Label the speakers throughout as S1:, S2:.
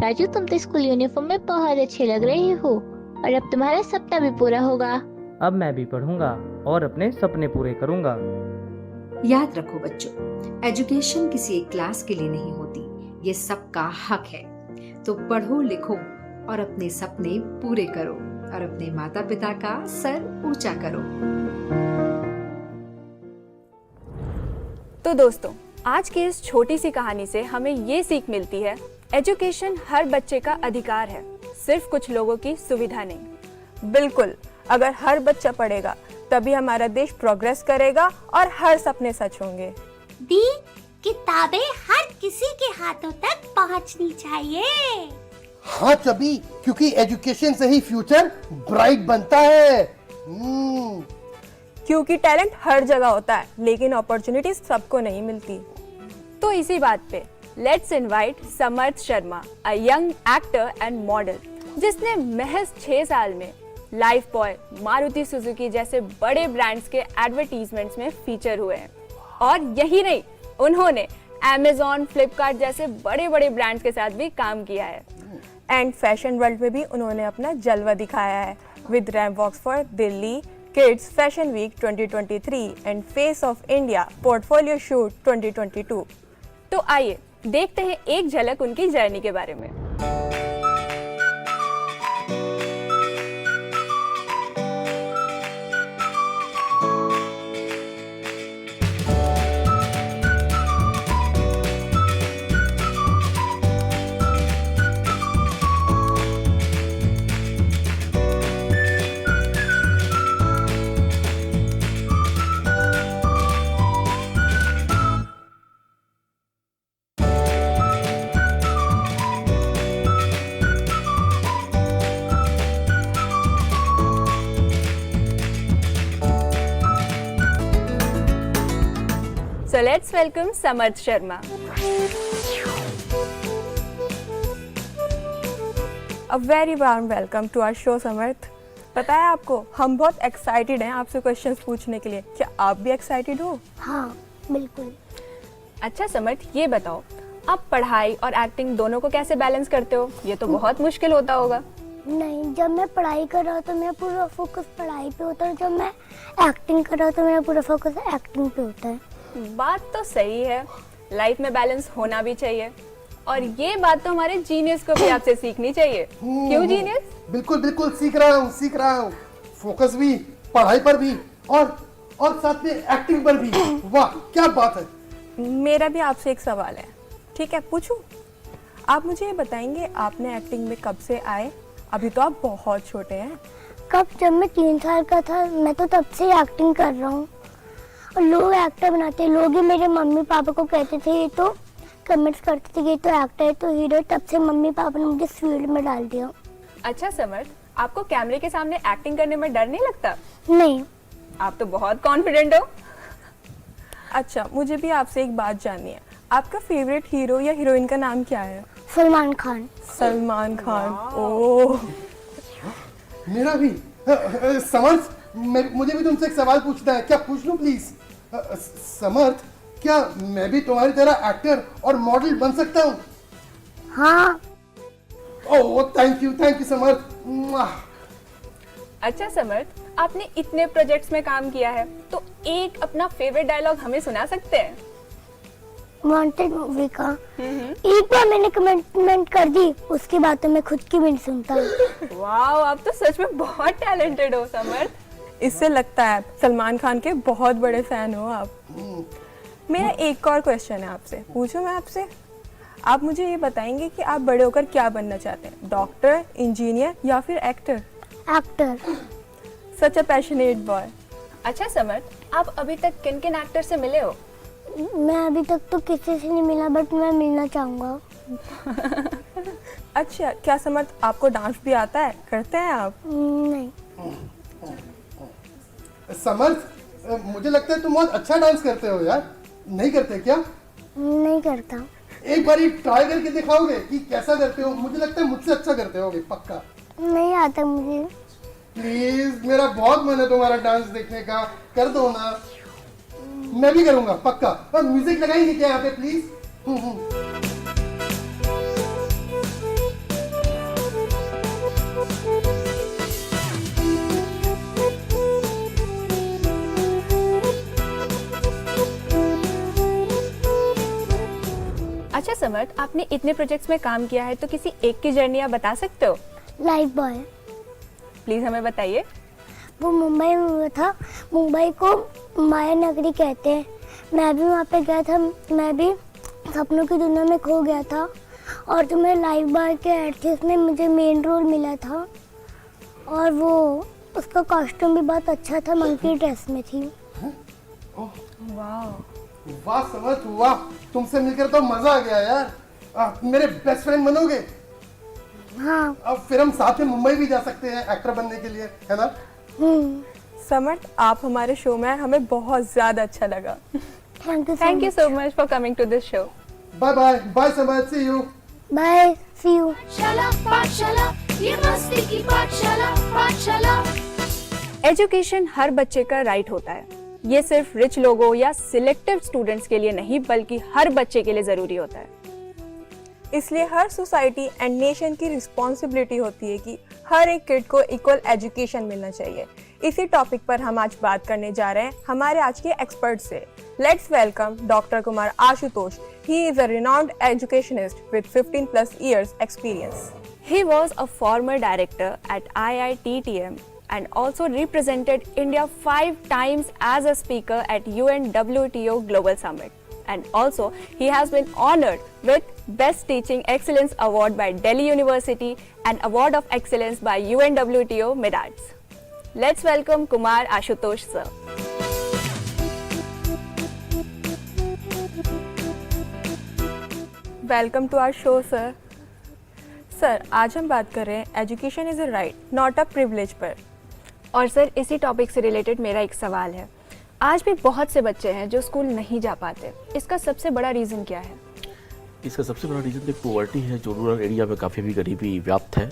S1: राजू, तुम तो school uniform में बहुत अच्छे लग रहे हो और अब तुम्हारा सपना भी पूरा होगा।
S2: अब मैं भी पढ़ूंगा और अपने सपने पूरे करूंगा।
S3: याद रखो बच्चों, एजुकेशन किसी एक क्लास के लिए नहीं होती, ये सबका हक है। तो पढ़ो लिखो और अपने सपने पूरे करो और अपने माता पिता का सर ऊंचा करो।
S4: तो दोस्तों, आज की इस छोटी सी कहानी से हमें ये सीख मिलती है, एजुकेशन हर बच्चे का अधिकार है, सिर्फ कुछ लोगों की सुविधा नहीं।
S5: बिल्कुल, अगर हर बच्चा पढ़ेगा तभी हमारा देश प्रोग्रेस करेगा और हर सपने सच होंगे।
S6: दी, किताबें हर किसी के हाथों तक पहुंचनी चाहिए।
S7: हाँ चबी, क्योंकि एजुकेशन से ही फ्यूचर ब्राइट बनता है।
S5: क्योंकि टैलेंट हर जगह होता है, लेकिन अपॉर्चुनिटी सबको नहीं मिलती।
S4: तो इसी बात पे let's invite Samarth Sharma, a young actor and model, जिसने महज 6 साल में लाइफ बॉय, मारुति सुजुकी जैसे बड़े ब्रांड्स के एडवर्टीजमेंट्स में फीचर हुए हैं। और यही नहीं, उन्होंने Amazon, फ्लिपकार्ट जैसे बड़े बड़े ब्रांड्स के साथ भी काम किया है।
S5: एंड फैशन वर्ल्ड में भी उन्होंने अपना जलवा दिखाया है with ramp walks for Delhi, kids fashion week 2023 and face of India portfolio shoot 2022।
S4: तो आइए देखते हैं एक झलक उनकी जर्नी के बारे में। So let's welcome Samarth Sharma.
S5: A very warm welcome to our show समर्थ। पता है आपको, हम बहुत एक्साइटेड हैं आपसे क्वेश्चंस पूछने के लिए। क्या आप भी एक्साइटेड हो?
S6: हाँ बिल्कुल।
S4: अच्छा समर्थ, ये बताओ, आप पढ़ाई और एक्टिंग दोनों को कैसे बैलेंस करते हो? ये तो बहुत मुश्किल होता होगा।
S6: नहीं, जब मैं पढ़ाई कर रहा हूँ तो मेरा पूरा फोकस पढ़ाई पे होता है, जब मैं एक्टिंग कर रहा हूँ तो मेरा पूरा फोकस एक्टिंग पे होता है।
S4: बात तो सही है, लाइफ में बैलेंस होना भी चाहिए और ये बात तो हमारे जीनियस को भी आपसे सीखनी चाहिए। क्यों जीनियस?
S7: बिल्कुल बिल्कुल, सीख रहा हूँ। फोकस भी पढ़ाई पर भी और साथ में एक्टिंग पर भी। वाह क्या बात है।
S5: मेरा भी आपसे एक सवाल है, ठीक है पूछूं? आप मुझे ये बताएंगे, आपने एक्टिंग में कब से आए? अभी तो आप बहुत छोटे हैं।
S6: कब? जब मैं 3 साल का था, मैं तो तब से एक्टिंग कर रहा हूँ और लोग एक्टर बनाते हैं। लोग ही मेरे मम्मी पापा को कहते थे, ये तो कमेंट्स करते थे, ये तो एक्टर है, तो हीरो। तब से मम्मी पापा ने मुझे इस फील्ड में डाल दिया।
S4: अच्छा समर्थ, आपको कैमरे के सामने एक्टिंग करने में डर नहीं लगता?
S6: नहीं।
S4: आप तो बहुत कॉन्फिडेंट हो।
S5: अच्छा, मुझे भी आपसे एक बात जाननी है, आपका फेवरेट हीरो या हीरोइन का नाम क्या है?
S6: सलमान खान।
S5: सलमान खान। ओह,
S7: मेरा भी। समर्थ, मुझे भी तुमसे एक सवाल पूछना है। क्या पूछ लूं प्लीज? समर्थ, क्या मैं भी तुम्हारी तरह एक्टर और मॉडल बन सकता हूँ?
S6: हाँ।
S7: ओह थैंक यू समर्थ।
S4: अच्छा समर्थ, आपने इतने प्रोजेक्ट्स में काम किया है, तो एक अपना फेवरेट डायलॉग हमें सुना सकते हैं?
S6: वांटेड मूवी का एक बार मैंने कमिटमेंट कर दी, उसके बाद तो मैं खुद की भी नहीं सुनता।
S4: वाह, आप तो सच में बहुत टैलेंटेड हो समर्थ।
S5: इससे लगता है सलमान खान के बहुत बड़े फैन हो आप। मेरा एक और क्वेश्चन है आपसे, पूछूं मैं आपसे? आप मुझे ये बताएंगे कि आप बड़े होकर क्या बनना चाहते हैं, डॉक्टर, इंजीनियर या फिर actor?
S6: Actor.
S5: Such a passionate boy.
S4: अच्छा समर्थ, आप अभी तक किन किन एक्टर से मिले हो?
S6: मैं अभी तक तो किसी से नहीं मिला, बट मैं मिलना चाहूँगा।
S5: अच्छा, क्या समर्थ आपको डांस भी आता है, करते हैं आप?
S6: नहीं।
S7: समर्थ, मुझे लगता है तुम बहुत अच्छा डांस करते हो यार। नहीं करते क्या?
S6: नहीं करता।
S7: एक बार ट्राई करके दिखाओगे कि कैसा करते हो? मुझे लगता है मुझसे अच्छा करते होगे, पक्का।
S6: नहीं आता मुझे।
S7: प्लीज, मेरा बहुत मन है तुम्हारा डांस देखने का, कर दो ना। मैं भी करूंगा पक्का। म्यूजिक लगाएंगे क्या यहाँ पे प्लीज?
S4: समर्थ, आपने इतने प्रोजेक्ट्स में काम किया है तो किसी एक की जर्नी आप बता सकते हो?
S6: लाइफ बॉय,
S4: प्लीज हमें बताइए।
S6: वो मुंबई में हुआ था। मुंबई को माया नगरी कहते हैं। मैं भी वहाँ पे गया था। मैं भी सपनों की दुनिया में खो गया था और जो मेरे लाइफ बॉय के ऐड थे उसमें मुझे मेन रोल मिला था और वो उसका कॉस्ट्यूम भी बहुत अच्छा था, मंकी ड्रेस में थी।
S7: वाह समर्थ वाह, तुमसे मिलकर तो मजा आ गया यार। मेरे बेस्ट फ्रेंड बनोगे?
S6: हाँ।
S7: अब फिर हम साथ में मुंबई भी जा सकते हैं एक्टर बनने के लिए, है ना?
S5: समर्थ, आप हमारे शो में आए, हमें बहुत ज्यादा अच्छा लगा।
S4: Thank you so much for coming to this show.
S7: Bye bye bye Samarth, see you.
S6: Bye, see you.
S8: शाला पाठशाला, ये मस्ती की पाठशाला पाठशाला।
S4: एजुकेशन हर बच्चे का राइट होता है। ये सिर्फ रिच लोगों या सिलेक्टिव स्टूडेंट्स के लिए नहीं बल्कि हर बच्चे के लिए ज़रूरी होता है।
S5: इसलिए हर सोसाइटी एंड नेशन की रिस्पॉन्सिबिलिटी होती है कि हर एक किड को इक्वल एजुकेशन मिलना चाहिए। इसी टॉपिक पर हम आज बात करने जा रहे हैं हमारे आज के एक्सपर्ट से। Let's welcome doctor Kumar Ashutosh. He is a renowned educationist with 15+ years experience.
S4: He was a former director at IITTM and also represented India 5 times as a speaker at UNWTO Global Summit. And also, he has been honored with Best Teaching Excellence Award by Delhi University and Award of Excellence by UNWTO Mid-Arts. Let's welcome Kumar Ashutosh sir.
S5: Welcome to our show sir. Sir, आज हम बात कर रहे हैं education is a right not a privilege पर।
S4: और sir, इसी topic से रिलेटेड मेरा एक सवाल है। आज भी बहुत से बच्चे हैं जो स्कूल नहीं जा पाते। इसका सबसे बड़ा रीज़न क्या है?
S9: इसका सबसे बड़ा रीज़न एक पॉवर्टी है जो रूरल एरिया में काफ़ी भी गरीबी व्याप्त है।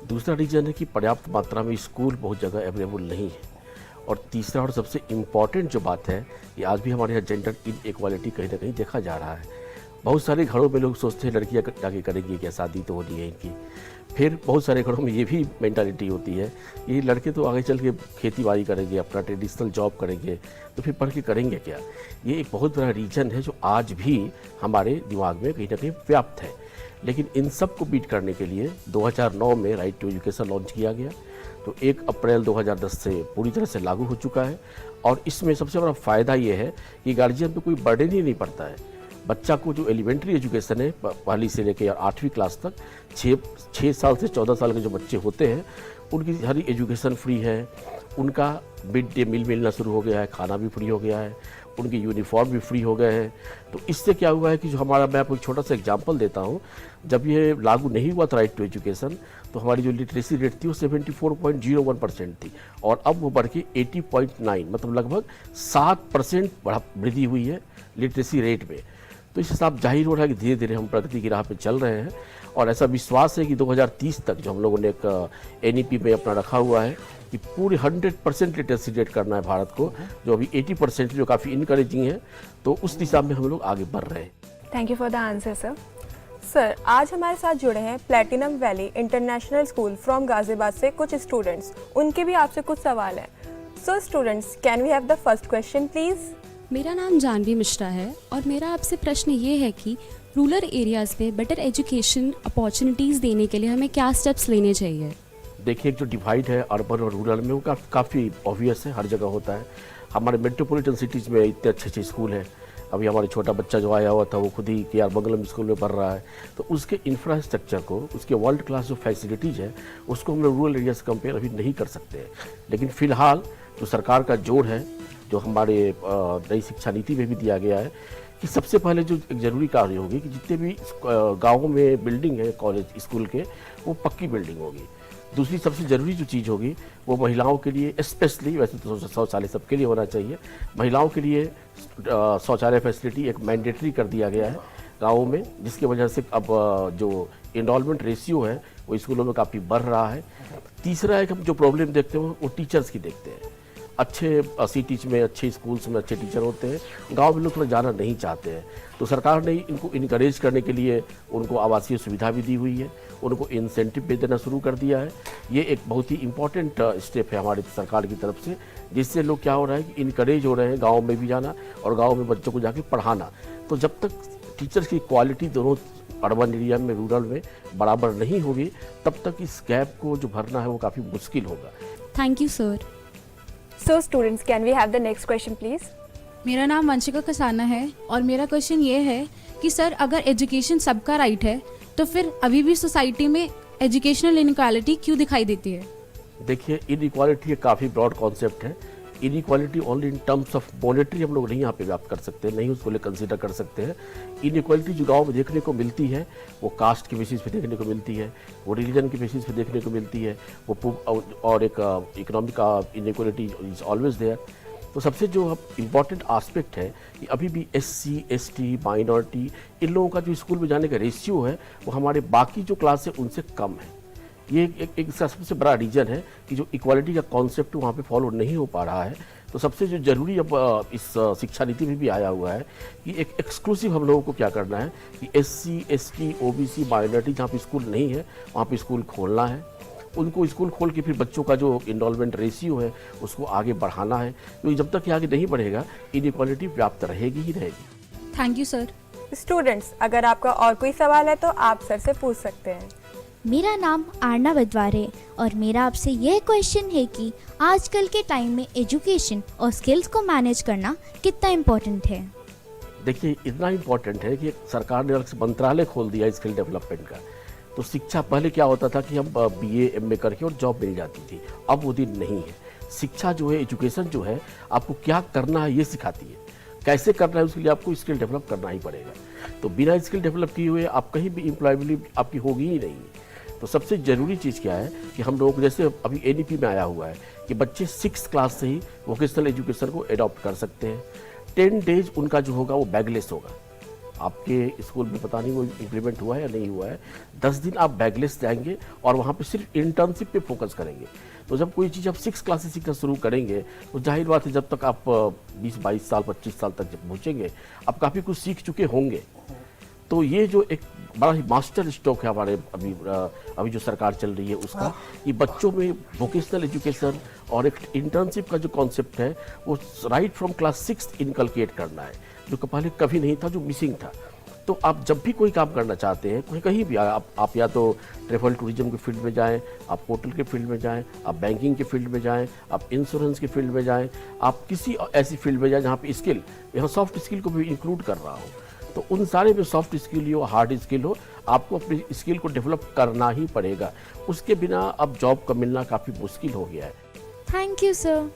S9: दूसरा रीज़न है कि पर्याप्त मात्रा में स्कूल बहुत जगह अवेलेबल नहीं है। और तीसरा और सबसे इम्पॉर्टेंट जो बात है कि आज भी हमारे यहाँ जेंडर इनइक्वालिटी कहीं ना कहीं देखा जा रहा है। बहुत सारे घरों में लोग सोचते हैं लड़कियाँ जाके करेंगी क्या, शादी तो होनी है इनकी। फिर बहुत सारे घरों में ये भी मेंटालिटी होती है ये लड़के तो आगे चल के खेती बाड़ी करेंगे, अपना ट्रेडिशनल जॉब करेंगे, तो फिर पढ़ के करेंगे क्या। ये एक बहुत बड़ा रीजन है जो आज भी हमारे दिमाग में कहीं ना कहीं व्याप्त है। लेकिन इन सब को बीट करने के लिए 2009 में राइट टू एजुकेशन लॉन्च किया गया, तो 1 अप्रैल 2010 से पूरी तरह से लागू हो चुका है। और इसमें सबसे बड़ा फ़ायदा ये है कि गार्जियन पे कोई बर्डन ही नहीं पड़ता है। बच्चा को जो एलिमेंट्री एजुकेशन है पहली से लेकर 8वीं क्लास तक 6 साल से 14 साल के जो बच्चे होते हैं उनकी सारी एजुकेशन फ्री है। उनका मिड डे मील मिलना शुरू हो गया है, खाना भी फ्री हो गया है, उनके यूनिफॉर्म भी फ्री हो गए हैं। तो इससे क्या हुआ है कि जो हमारा, मैं आपको एक छोटा सा एग्जांपल देता हूँ। जब ये लागू नहीं हुआ था राइट टू एजुकेशन, तो हमारी जो लिटरेसी रेट थी वो 74.01% थी और अब वो बढ़ के 80.9, मतलब लगभग 7% वृद्धि हुई है लिटरेसी रेट में। तो इस हिसाब जाहिर हो रहा है कि धीरे धीरे हम प्रगति की राह पे चल रहे हैं। और ऐसा विश्वास है कि 2030 तक जो हम लोगों ने एक NEP में अपना रखा हुआ है कि पूरी 100% लिटरेसी रेट करना है भारत को, जो अभी 80% जो काफ़ी इनकरेजिंग है। तो उस दिशा में हम लोग आगे बढ़ रहे हैं।
S4: Thank you for the answer sir.
S5: Sir, आज हमारे साथ जुड़े हैं platinum valley international school from Ghaziabad से कुछ स्टूडेंट्स। उनके भी आपसे कुछ सवाल हैं। So students, can we have the first question please?
S10: मेरा नाम जानवी मिश्रा है और मेरा आपसे प्रश्न ये है कि रूरल एरियाज़ में बेटर एजुकेशन अपॉर्चुनिटीज़ देने के लिए हमें क्या स्टेप्स लेने चाहिए?
S9: देखिए, जो डिवाइड है अर्बन और रूरल में, वो काफ़ी ऑब्वियस है, हर जगह होता है। हमारे मेट्रोपॉलिटन सिटीज़ में इतने अच्छे स्कूल हैं। अभी हमारे छोटा बच्चा जो आया हुआ था वो खुद ही KR मंगलम स्कूल में पढ़ रहा है। तो उसके इंफ्रास्ट्रक्चर को, उसके वर्ल्ड क्लास जो फैसिलिटीज़ है, उसको हम लोग रूरल एरिया से कंपेयर अभी नहीं कर सकते हैं। लेकिन फ़िलहाल जो सरकार का जोर है, जो हमारे नई शिक्षा नीति में भी दिया गया है, कि सबसे पहले जो एक ज़रूरी कार्य होगी कि जितने भी गाँवों में बिल्डिंग है कॉलेज स्कूल के, वो पक्की बिल्डिंग होगी। दूसरी सबसे ज़रूरी जो चीज़ होगी वो महिलाओं के लिए, स्पेशली, वैसे तो शौचालय सबके लिए होना चाहिए, महिलाओं के लिए शौचालय फैसिलिटी एक मैंडेटरी कर दिया गया है गाँवों में, जिसकी वजह से अब जो इनरोलमेंट रेशियो है वो स्कूलों में काफ़ी बढ़ रहा है। तीसरा एक हम जो प्रॉब्लम देखते हैं वो टीचर्स की देखते हैं। अच्छे सिटीज़ में, अच्छे स्कूल्स में अच्छे टीचर होते हैं, गांव में लोग थोड़ा जाना नहीं चाहते हैं। तो सरकार ने इनको इनकरेज करने के लिए उनको आवासीय सुविधा भी दी हुई है, उनको इंसेंटिव भी देना शुरू कर दिया है। ये एक बहुत ही इम्पॉर्टेंट स्टेप है हमारी सरकार की तरफ से, जिससे लोग क्या हो रहा है कि इनकरेज हो रहे हैं गाँव में भी जाना और गाँव में बच्चों को जाके पढ़ाना। तो जब तक टीचर्स की क्वालिटी दोनों अर्बन एरिया में, रूरल में बराबर नहीं होगी, तब तक इस गैप को जो भरना है वो काफ़ी मुश्किल होगा।
S10: Thank you sir.
S4: So students, can we have the next question please?
S11: मेरा नाम वंशिका कसाना है और मेरा क्वेश्चन ये है कि सर अगर एजुकेशन सबका राइट है तो फिर अभी भी सोसाइटी में एजुकेशनल इनइक्वालिटी क्यों दिखाई देती है?
S9: देखिए, इनइक्वालिटी एक काफ़ी ब्रॉड कॉन्सेप्ट है। Inequality only in terms of monetary हम लोग नहीं यहाँ पे व्याप्त कर सकते, नहीं उसको ले कंसीडर कर सकते हैं। इनइक्वालिटी जो गांव में देखने को मिलती है वो कास्ट के बेसिस पे देखने को मिलती है, वो रिलीजन के बेसिस पे देखने को मिलती है, वो और एक economic inequality is always there. तो सबसे जो इम्पॉर्टेंट आस्पेक्ट है कि अभी भी SC, ST, माइनॉरिटी, इन लोगों का जो स्कूल में जाने का रेशियो है वो हमारे बाकी जो क्लास है उनसे कम है। ये एक इसका सबसे बड़ा रीज़न है कि जो इक्वालिटी का कॉन्सेप्ट वहाँ पे फॉलो नहीं हो पा रहा है। तो सबसे जो जरूरी अब इस शिक्षा नीति में भी आया हुआ है कि एक एक्सक्लूसिव हम लोगों को क्या करना है कि SC, ST, OBC, माइनॉरिटी जहाँ पे स्कूल नहीं है वहाँ पे स्कूल खोलना है। उनको स्कूल खोल के फिर बच्चों का जो इनरोलमेंट रेशियो है उसको आगे बढ़ाना है, क्योंकि जब तक ये आगे नहीं बढ़ेगा इनइक्वालिटी व्याप्त रहेगी ही रहेगी।
S11: Thank you sir.
S5: स्टूडेंट्स, अगर आपका और कोई सवाल है तो आप सर से पूछ सकते हैं।
S12: मेरा नाम आरना वदवार है और मेरा आपसे यह क्वेश्चन है कि आजकल के टाइम में एजुकेशन और स्किल्स को मैनेज करना कितना इम्पोर्टेंट है?
S9: देखिए, इतना इम्पोर्टेंट है कि सरकार ने अलग से मंत्रालय खोल दिया स्किल डेवलपमेंट का। तो शिक्षा पहले क्या होता था कि हम BA MA करके और जॉब मिल जाती थी, अब वो दिन नहीं है। शिक्षा जो है, एजुकेशन जो है, आपको क्या करना है ये सिखाती है, कैसे करना है उसके लिए आपको स्किल डेवलप करना ही पड़ेगा। तो बिना स्किल डेवलप किए हुए आप कहीं भी एम्प्लॉयबिलिटी आपकी होगी ही नहीं। तो सबसे ज़रूरी चीज़ क्या है कि हम लोग जैसे अभी NEP में आया हुआ है कि बच्चे 6th क्लास से ही वोकेशनल एजुकेशन को एडॉप्ट कर सकते हैं। 10 डेज उनका जो होगा वो बैगलेस होगा। आपके स्कूल में पता नहीं वो इम्प्लीमेंट हुआ है या नहीं हुआ है। 10 दिन आप बैगलेस जाएंगे और वहाँ पे सिर्फ इंटर्नशिप पे फोकस करेंगे। तो जब कोई चीज़ आप 6 क्लास से सीखना शुरू करेंगे तो जाहिर बात है जब तक आप 20-22 साल 25 साल तक जब पहुँचेंगे आप काफ़ी कुछ सीख चुके होंगे। तो ये जो एक बड़ा ही मास्टर स्ट्रोक है हमारे अभी जो सरकार चल रही है उसका, ये बच्चों में वोकेशनल एजुकेशन और एक इंटर्नशिप का जो कॉन्सेप्ट है वो राइट फ्रॉम क्लास 6 इनकलकेट करना है, जो पहले कभी नहीं था, जो मिसिंग था। तो आप जब भी कोई काम करना चाहते हैं कहीं भी आप या तो ट्रैवल टूरिज्म के फील्ड में जाएं, आप होटल के फील्ड में जाएं, आप बैंकिंग के फील्ड में जाएं, आप इंश्योरेंस के फील्ड में जाएं, आप किसी ऐसी फील्ड में जाएं जहाँ पे स्किल, यहाँ सॉफ्ट स्किल को भी इंक्लूड कर रहा हो। तो उन सारे में सॉफ्ट स्किल हो, हार्ड स्किल हो, आपको अपनी स्किल को डेवलप करना ही पड़ेगा। उसके बिना अब जॉब का मिलना काफ़ी मुश्किल हो गया है।
S4: Thank you sir.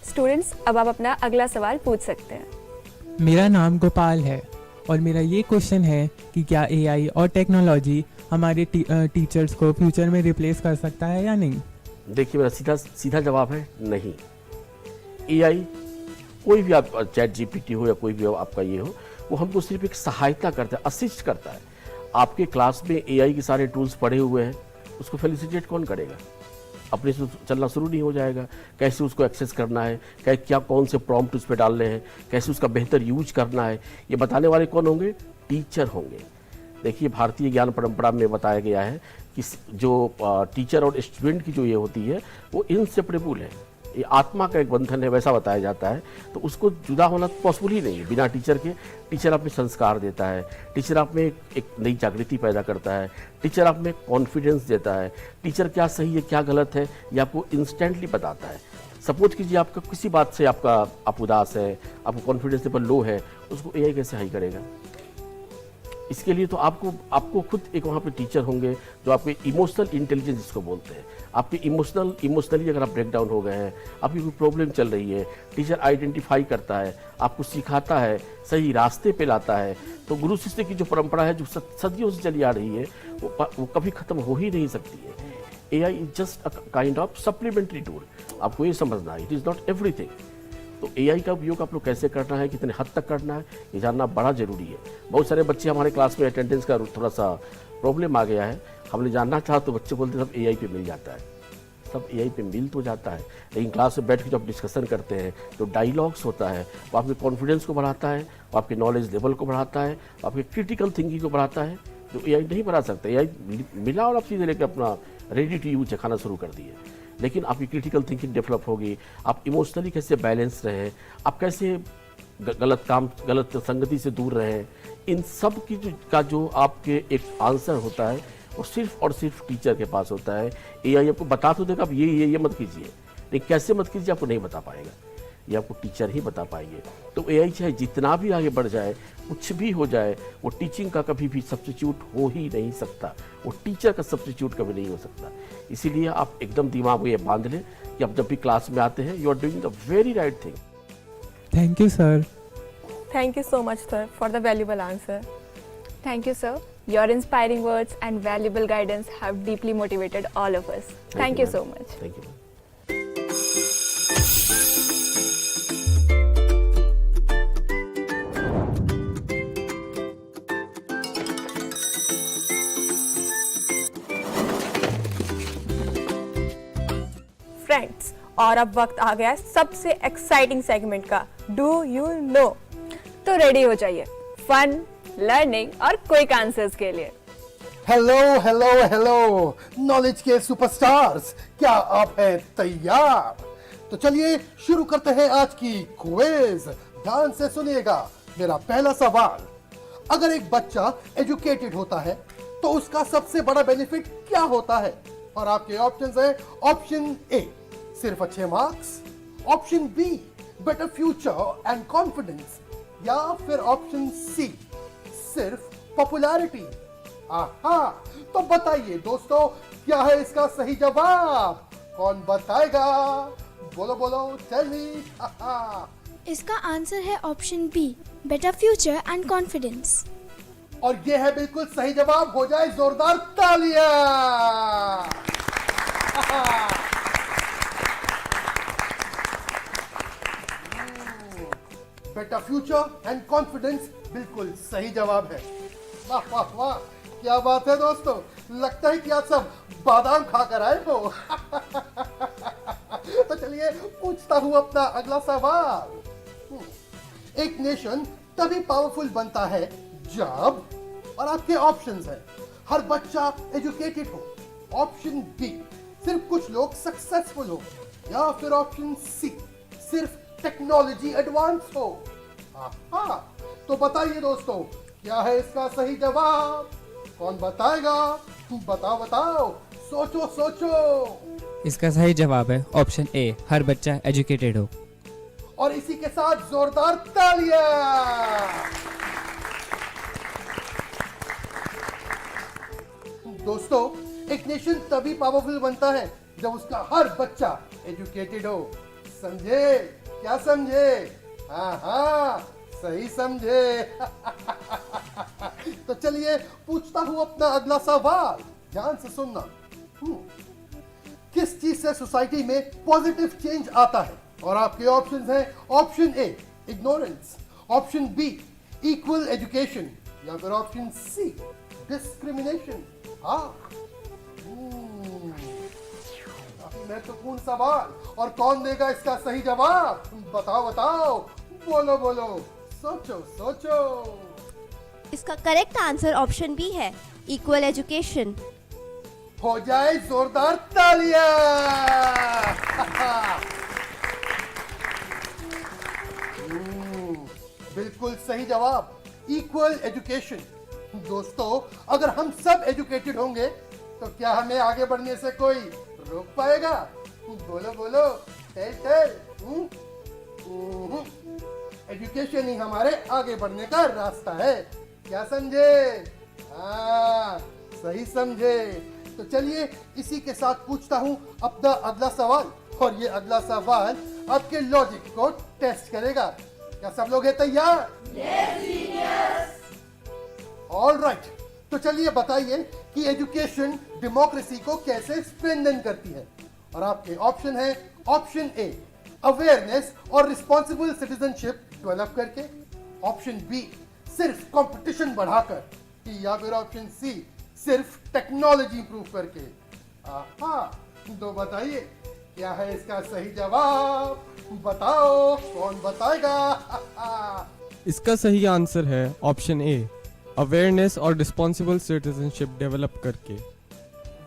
S4: स्टूडेंट्स, अब आप अपना अगला सवाल पूछ सकते हैं।
S13: मेरा नाम गोपाल है और मेरा ये क्वेश्चन है कि क्या AI और टेक्नोलॉजी हमारे टीचर्स को फ्यूचर में रिप्लेस कर सकता है या नहीं?
S9: देखिए, मेरा सीधा जवाब है नहीं। AI कोई भी आप ChatGPT हो या कोई भी आपका ये हो, वो हमको सिर्फ एक सहायता करता है, असिस्ट करता है। आपके क्लास में AI के सारे टूल्स पड़े हुए हैं, उसको फैसिलिटेट कौन करेगा? अपने से चलना शुरू नहीं हो जाएगा। कैसे उसको एक्सेस करना है, क्या कौन से प्रॉम्प्ट उस पर डालने हैं, कैसे उसका बेहतर यूज करना है, ये बताने वाले कौन होंगे? टीचर होंगे। देखिए, भारतीय ज्ञान परंपरा में बताया गया है कि जो टीचर और स्टूडेंट की जो ये होती है वो इनसेपरेबल है, ये आत्मा का एक बंधन है, वैसा बताया जाता है। तो उसको जुदा होना पॉसिबल ही नहीं है बिना टीचर के। टीचर आप में संस्कार देता है, टीचर आप में एक नई जागृति पैदा करता है, टीचर आप में कॉन्फिडेंस देता है, टीचर क्या सही है क्या गलत है ये आपको इंस्टेंटली बताता है। सपोज कीजिए आपका किसी बात से आप उदास है, आपको कॉन्फिडेंस लेवल लो है, उसको AI कैसे हाई करेगा? इसके लिए तो आपको खुद एक वहाँ पे टीचर होंगे जो आपके इमोशनल इंटेलिजेंस जिसको बोलते हैं, आपके इमोशनली अगर आप ब्रेक डाउन हो गए हैं, आपकी कोई प्रॉब्लम चल रही है, टीचर आइडेंटिफाई करता है, आपको सिखाता है, सही रास्ते पे लाता है। तो गुरु शिष्य की जो परंपरा है जो सदियों से चली आ रही है वो कभी खत्म हो ही नहीं सकती है। AI is just a kind of supplementary tool, आपको ये समझना है, इट इज़ नॉट एवरीथिंग। तो AI का उपयोग आप लोग कैसे करना है, कितने हद तक करना है, ये जानना बड़ा ज़रूरी है। बहुत सारे बच्चे हमारे क्लास में अटेंडेंस का थोड़ा सा प्रॉब्लम आ गया है, हमने जानना चाहा तो बच्चे बोलते सब AI पे मिल जाता है। सब AI पे मिल तो जाता है, लेकिन क्लास में बैठ के जब डिस्कशन करते हैं तो डायलॉग्स होता है, वो आपके कॉन्फिडेंस को बढ़ाता है, वो आपके नॉलेज लेवल को बढ़ाता है, आपके क्रिटिकल थिंकिंग को बढ़ाता है, जो AI नहीं बढ़ा सकता। AI मिला और आप सीधे लेकर अपना रेडी टू यूज खाना शुरू कर दिए। लेकिन आपकी क्रिटिकल थिंकिंग डेवलप होगी, आप इमोशनली कैसे बैलेंस रहें, आप कैसे गलत संगति से दूर रहें, इन सब की का जो आपके एक आंसर होता है वो सिर्फ और सिर्फ टीचर के पास होता है। एआई आपको बता तो देगा, आप ये मत कीजिए, लेकिन कैसे मत कीजिए आपको नहीं बता पाएगा, ये आपको टीचर ही बता पाएंगे। तो एआई चाहे जितना भी आगे बढ़ जाए, कुछ भी हो जाए, वो टीचिंग का कभी भी सब्स्टिट्यूट हो ही नहीं सकता, वो टीचर का सब्स्टिट्यूट कभी नहीं हो सकता। इसीलिए आप एकदम दिमाग में ये बांध लें कि आप जब भी क्लास में आते हैं, you are doing the very right thing.
S13: Thank you sir.
S5: Thank you so much, sir, for the valuable answer.
S4: Thank you, sir. Your inspiring words and valuable guidance have deeply motivated all of us. Thank you so much.
S9: Thank you.
S5: Friends, और अब वक्त आ गया है सबसे exciting segment का, do you know.
S4: तो ready हो जाइए फन, लर्निंग और क्विक आंसर्स के लिए।
S7: हेलो हेलो हेलो नॉलेज के सुपरस्टार्स, क्या आप हैं तैयार? तो चलिए शुरू करते हैं आज की क्विज। ध्यान से सुनिएगा। मेरा पहला सवाल, अगर एक बच्चा एजुकेटेड होता है तो उसका सबसे बड़ा बेनिफिट क्या होता है? और आपके ऑप्शंस हैं, ऑप्शन ए सिर्फ अच्छे marks, option B better future and confidence, या फिर ऑप्शन सी सिर्फ पॉपुलैरिटी। आहा, तो बताइए दोस्तों, क्या है इसका सही जवाब? कौन बताएगा? बोलो बोलो, टेल मी।
S12: इसका आंसर है option B, better future and confidence.
S7: और ये है बिल्कुल सही जवाब। हो जाए जोरदार तालियां। बेटर फ्यूचर एंड कॉन्फिडेंस बिल्कुल सही जवाब है। वाह वाह वाह, क्या बात है दोस्तों, लगता है कि आप सब बादाम खाकर आए हो। तो चलिए पूछता हूं अपना अगला सवाल। एक नेशन तभी पावरफुल बनता है जब, और आपके ऑप्शंस हैं, हर बच्चा एजुकेटेड हो, ऑप्शन बी सिर्फ कुछ लोग सक्सेसफुल हो, या फिर ऑप्शन सी सिर्फ टेक्नोलॉजी एडवांस हो। आहा, तो बताइए दोस्तों, क्या है इसका सही जवाब? कौन बताएगा? बताओ बताओ, सोचो सोचो।
S14: इसका सही जवाब है ऑप्शन ए, हर बच्चा एजुकेटेड हो।
S7: और इसी के साथ जोरदार तालियां। दोस्तों, एक नेशन तभी पावरफुल बनता है जब उसका हर बच्चा एजुकेटेड हो। समझे? क्या समझे? हाँ हाँ, सही समझे। तो चलिए पूछता हूं अपना अगला सवाल। ध्यान से सुनना। किस चीज से सोसाइटी में पॉजिटिव चेंज आता है? और आपके ऑप्शंस हैं, option A ignorance, option B equal education, या फिर ऑप्शन सी डिस्क्रिमिनेशन। हाँ, महत्वपूर्ण सवाल। और कौन देगा इसका सही जवाब? बताओ बताओ, बोलो बोलो, सोचो सोचो।
S15: इसका करेक्ट आंसर ऑप्शन बी है, इक्वल एजुकेशन।
S7: हो जाए जोरदार तालियां। बिल्कुल सही जवाब, इक्वल एजुकेशन। दोस्तों, अगर हम सब एजुकेटेड होंगे तो क्या हमें आगे बढ़ने से कोई रोक पाएगा? बोलो बोलो, टेल टेल। एजुकेशन ही हमारे आगे बढ़ने का रास्ता है। क्या समझे? हाँ, सही समझे। तो चलिए इसी के साथ पूछता हूं अपना अगला सवाल। और ये अगला सवाल आपके लॉजिक को टेस्ट करेगा। क्या सब लोग हैं तैयार? ऑल राइट, तो चलिए बताइए कि एजुकेशन डेमोक्रेसी को कैसे स्ट्रेंथन करती है? और आपके ऑप्शन है, ऑप्शन ए अवेयरनेस और रिस्पॉन्सिबल सिटीजनशिप डेवलप करके, ऑप्शन बी सिर्फ कंपटीशन बढ़ाकर, या फिर ऑप्शन सी सिर्फ टेक्नोलॉजी इंप्रूव करके। आहा, तो बताइए क्या है इसका सही जवाब? बताओ, कौन बताएगा?
S16: इसका सही आंसर है ऑप्शन ए, अवेयरनेस और रिस्पॉन्सिबल सिटीजनशिप डेवलप करके।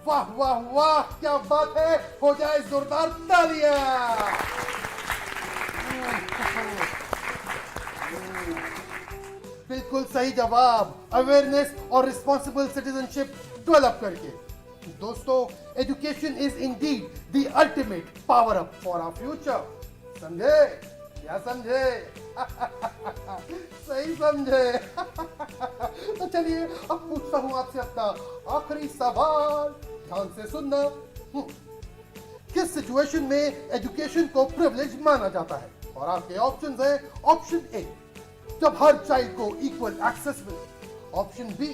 S7: वाह वाह वाह, क्या बात है। हो जाए जोरदार तालियां। बिल्कुल सही जवाब, अवेयरनेस और रिस्पॉन्सिबल सिटीजनशिप डेवलप करके। दोस्तों, education is indeed the ultimate power up for our future. समझे? क्या समझे? सही समझे। तो चलिए अब पूछता हूं आपसे अपना आखिरी सवाल, ध्यान से सुनना। किस सिचुएशन में एजुकेशन को प्रिविलेज माना जाता है? और आपके ऑप्शंस हैं, ऑप्शन ए जब हर चाइल्ड को इक्वल एक्सेस मिले, ऑप्शन बी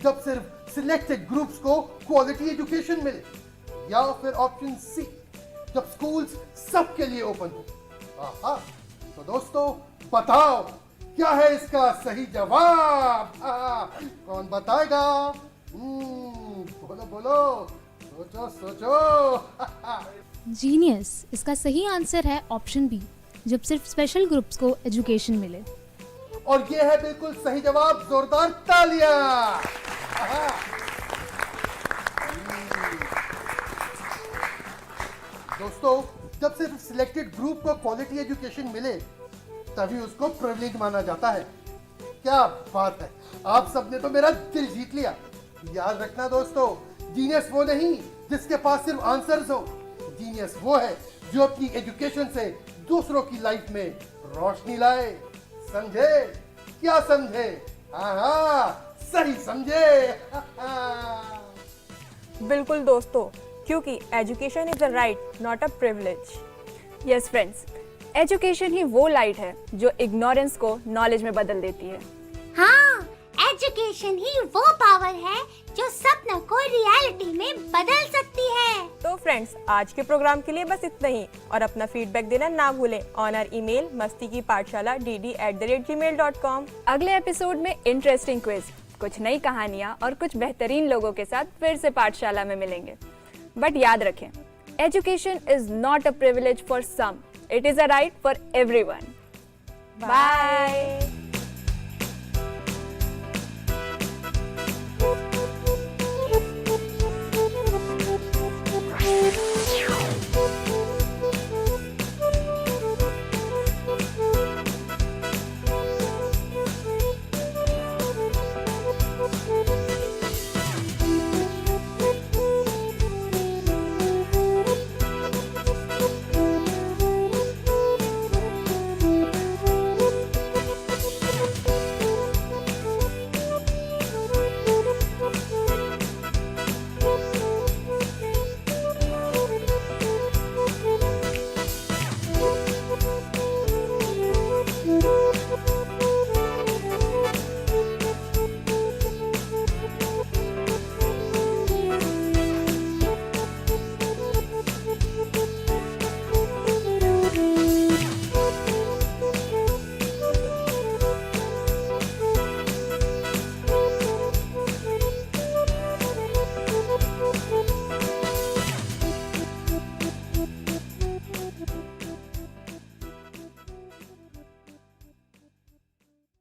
S7: जब सिर्फ सिलेक्टेड ग्रुप्स को क्वालिटी एजुकेशन मिले, या फिर ऑप्शन सी जब स्कूल्स सबके लिए ओपन हो। आहा, तो दोस्तों बताओ क्या है इसका सही जवाब? कौन बताएगा? बोलो बोलो, सोचो सोचो।
S11: जीनियस, इसका सही आंसर है ऑप्शन बी, जब सिर्फ स्पेशल ग्रुप्स को एजुकेशन मिले।
S7: और ये है बिल्कुल सही जवाब, जोरदार तालियां। दोस्तों, जब सिर्फ सिलेक्टेड ग्रुप को क्वालिटी एजुकेशन मिले तभी उसको प्रिविलेज माना जाता है। क्या बात है, आप सबने तो मेरा दिल जीत लिया। याद रखना दोस्तों, जीनियस वो नहीं जिसके पास सिर्फ आंसर्स हो, जीनियस वो है जो अपनी एजुकेशन से दूसरों की लाइफ में रोशनी लाए। समझे? क्या समझे? हाँ, सही समझे।
S5: बिल्कुल दोस्तों, क्योंकि education is a right not a privilege.
S4: Yes friends, education ही वो लाइट है जो इग्नोरेंस को नॉलेज में बदल देती है।
S6: हाँ, एजुकेशन ही वो पावर है जो सपनों को रियलिटी में बदल सकती है।
S5: तो फ्रेंड्स, आज के प्रोग्राम के लिए बस इतना ही, और अपना फीडबैक देना ना भूलें ऑन आवर ईमेल masti-ki-pathshala@gmail.com।
S4: अगले एपिसोड में इंटरेस्टिंग क्विज, कुछ नई कहानियाँ और कुछ बेहतरीन लोगों के साथ फिर से पाठशाला में मिलेंगे। बट याद रखें, education is not a privilege for some, it is a right for everyone. Bye.